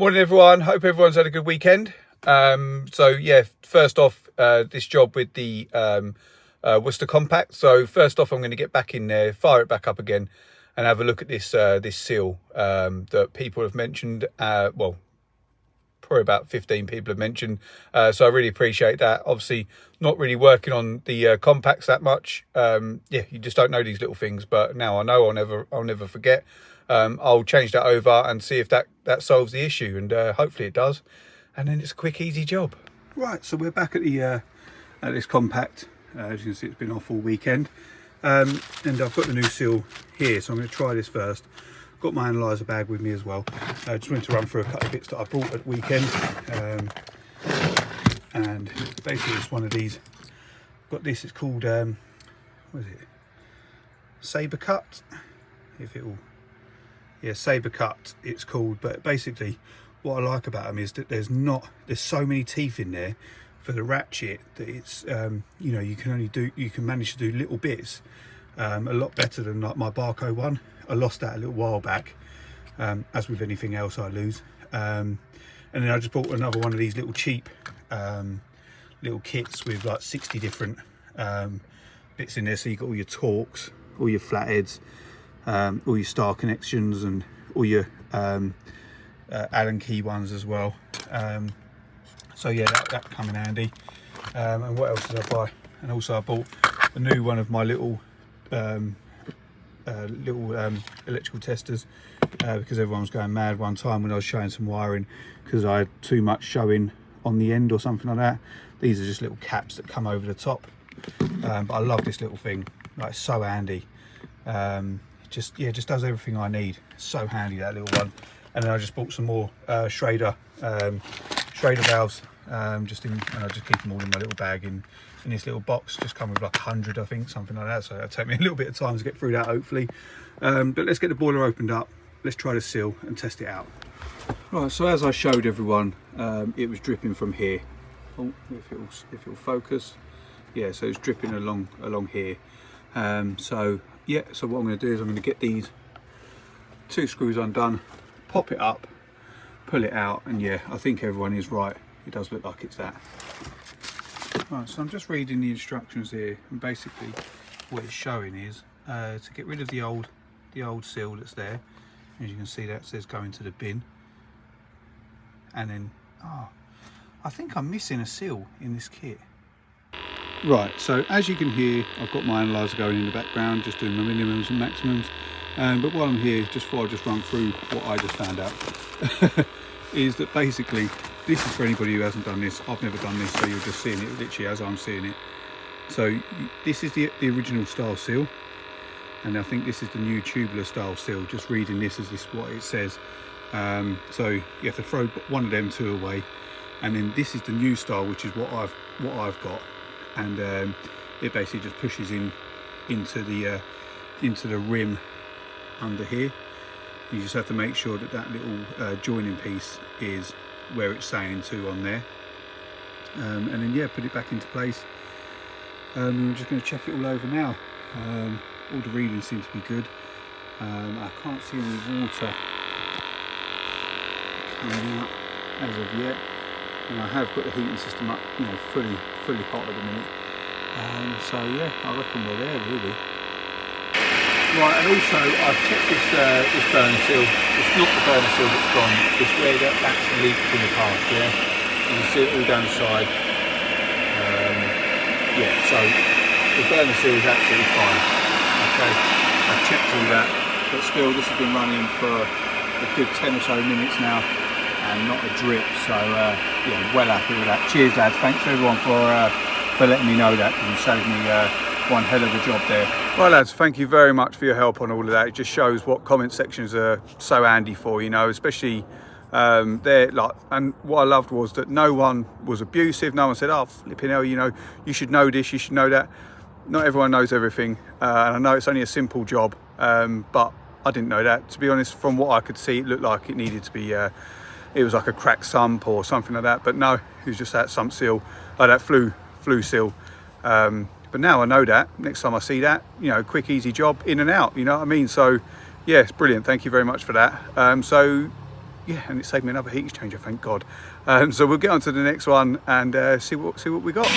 Morning everyone, hope everyone's had a good weekend. So yeah, first off, this job with the Worcester compact. So first off, I'm going to get back in there, fire it back up again and have a look at this this seal that people have mentioned. Well, probably about 15 people have mentioned, so I really appreciate that. Obviously not really working on the compacts that much. Yeah, you just don't know these little things, but now I know. I'll never forget. I'll change that over and see if that solves the issue, and hopefully it does, and then it's a quick easy job. Right, so we're back at the at this compact. As you can see, it's been off all weekend, and I've got the new seal here, so I'm going to try this first. Got my analyzer bag with me as well. I just wanted to run through a couple of bits that I brought at the weekend, and basically it's one of these. Got this, it's called what is it, saber cut, if it will, yeah, saber cut it's called. But basically what I like about them is that there's so many teeth in there for the ratchet that it's you know, you can manage to do little bits a lot better than like my Barco one. I lost that a little while back, as with anything else I lose. And then I just bought another one of these little cheap little kits with like 60 different bits in there, so you got all your Torx, all your flatheads, all your star connections, and all your Allen key ones as well. So yeah, that come in handy. And what else did I buy? And also I bought a new one of my little electrical testers, because everyone was going mad one time when I was showing some wiring because I had too much showing on the end or something like that. These are just little caps that come over the top, but I love this little thing. Like, it's so handy. Just does everything I need. It's so handy, that little one. And then I just bought some more Schrader valves, and I just keep them all in my little bag in this little box. Just come with like 100, I think, something like that, so it'll take me a little bit of time to get through that, hopefully. But let's get the boiler opened up, let's try the seal and test it out. Right, so as I showed everyone, it was dripping from here. Oh, if it'll focus, yeah, so it's dripping along here. So yeah, so what I'm going to do is I'm going to get these 2 screws undone, pop it up, pull it out, and yeah, I think everyone is right, it does look like it's that. Right, so I'm just reading the instructions here, and basically what it's showing is to get rid of the old seal that's there. As you can see, that says go into the bin. And then, I think I'm missing a seal in this kit. Right, so as you can hear, I've got my analyzer going in the background, just doing my minimums and maximums. But while I'm here, just before I just run through what I just found out, is that basically, this is for anybody who hasn't done this. I've never done this, so you're just seeing it literally as I'm seeing it. So this is the original style seal, and I think this is the new tubular style seal. Just reading this as this what it says. So you have to throw one of them 2 away, and then this is the new style, which is what I've got, and it basically just pushes into the rim under here. You just have to make sure that little joining piece is where it's saying to on there, and then yeah, put it back into place. I'm just going to check it all over now. All the readings seem to be good. I can't see any water coming out as of yet, and I have got the heating system up, you know, fully hot at the minute. So yeah, I reckon we're there really. Right, and also I've checked this burner seal. It's not the burner seal that's gone, it's where that's leaked in the past, yeah? You can see it all down the side. Yeah, so the burner seal is absolutely fine. Okay, I've checked all that, but still this has been running for a good 10 or so minutes now and not a drip, so yeah, well happy with that. Cheers lads, thanks everyone for letting me know that, and you saved me one hell of a job there. Right lads, thank you very much for your help on all of that. It just shows what comment sections are so handy for, you know, especially there, like, and what I loved was that no one was abusive. No one said, oh flipping hell, you know, you should know this, you should know that. Not everyone knows everything, and I know it's only a simple job, but I didn't know that. To be honest, from what I could see, it looked like it needed to be it was like a cracked sump or something like that, but no, it was just that sump seal, that flue seal. But now I know that. Next time I see that, you know, quick, easy job, in and out, you know what I mean? So, yeah, it's brilliant. Thank you very much for that. So, yeah, and it saved me another heat exchanger, thank God. So we'll get on to the next one and see what we got.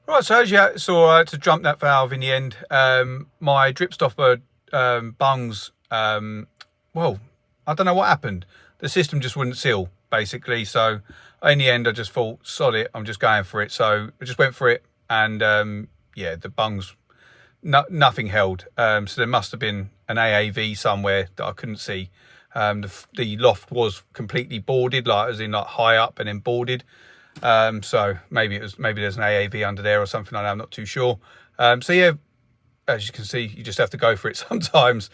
Right, so as you saw, to jump that valve in the end, my drip stopper bungs, well, I don't know what happened. The system just wouldn't seal, basically. So in the end, I just thought, sod it, I'm just going for it. So I just went for it, and yeah, the bungs, nothing held. So there must have been an AAV somewhere that I couldn't see. The loft was completely boarded, like as in like high up and then boarded. So maybe there's an AAV under there or something like that, I'm not too sure. So yeah, as you can see, you just have to go for it sometimes,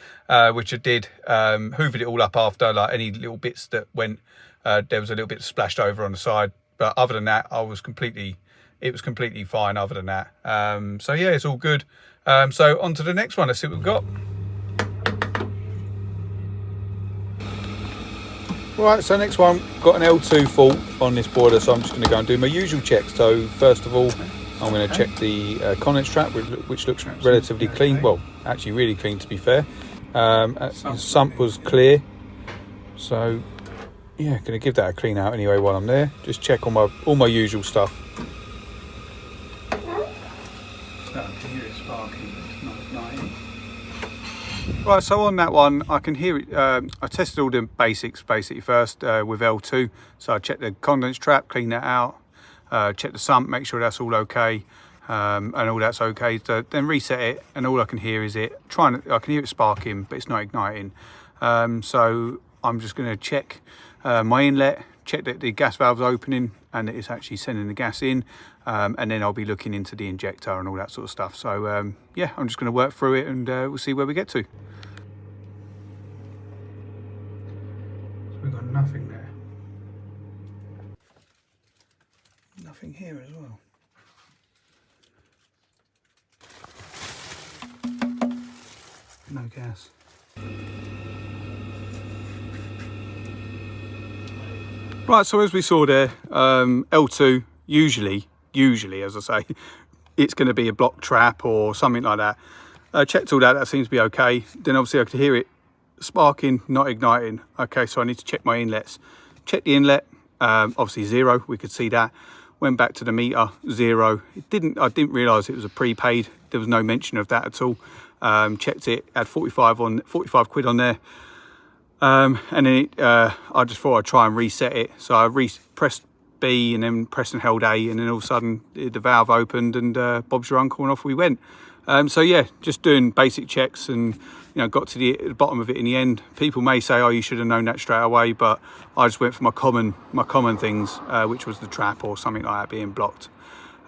which I did. Hoovered it all up after, like any little bits that went, there was a little bit splashed over on the side, but other than that, it was completely fine other than that. So yeah, it's all good. So on to the next one, let's see what we've got. Right, so next one, got an L2 fault on this boiler, so I'm just going to go and do my usual checks. So first of all, I'm going to check the condense trap, which looks relatively clean. Well, actually really clean, to be fair. The sump was clear, so yeah, going to give that a clean out anyway while I'm there. Just check on all my usual stuff. Right, so on that one, I can hear it. I tested all the basics basically first with L2. So I checked the condense trap, clean that out, check the sump, make sure that's all okay, and all that's okay. So then reset it, and all I can hear is it I can hear it sparking, but it's not igniting. So I'm just going to check my inlet, check that the gas valve's opening and that it's actually sending the gas in, and then I'll be looking into the injector and all that sort of stuff. So yeah, I'm just going to work through it, and we'll see where we get to. We've got nothing there. Nothing here as well. No gas. Right, so as we saw there, L2, usually, as I say, it's going to be a block trap or something like that. Checked all that seems to be okay. Then obviously I could hear it sparking, not igniting. Okay, so I need to check my inlets. Check the inlet, obviously 0, we could see that. Went back to the meter, 0. I didn't realise it was a prepaid. There was no mention of that at all. Checked it, had 45 quid on there. And then I just thought I'd try and reset it. So I pressed B and then pressed and held A, and then all of a sudden the valve opened, and Bob's your uncle, and off we went. So yeah, just doing basic checks, and got to the bottom of it in the end. People may say, oh, you should have known that straight away, but I just went for my common things, which was the trap or something like that being blocked.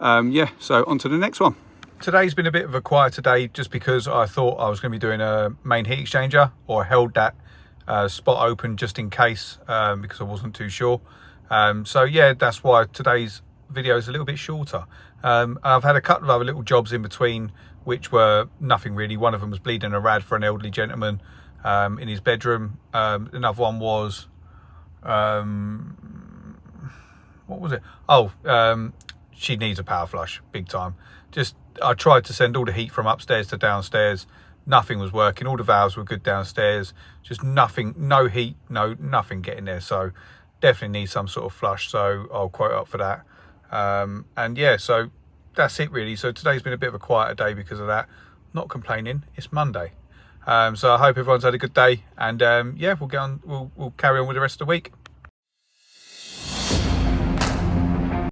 Yeah, so on to the next one. Today's been a bit of a quieter day, just because I thought I was going to be doing a main heat exchanger, or held that spot open just in case, because I wasn't too sure. So yeah, that's why today's video is a little bit shorter. I've had a couple of other little jobs in between, which were nothing really. One of them was bleeding a rad for an elderly gentleman in his bedroom. Another one was, what was it? Oh, she needs a power flush, big time. I tried to send all the heat from upstairs to downstairs. Nothing was working. All the valves were good downstairs. Just nothing, no heat, nothing getting there. So definitely need some sort of flush. So I'll quote up for that. And yeah, so that's it really. So today's been a bit of a quieter day because of that. Not complaining, it's Monday. So I hope everyone's had a good day, and yeah, we'll carry on with the rest of the week.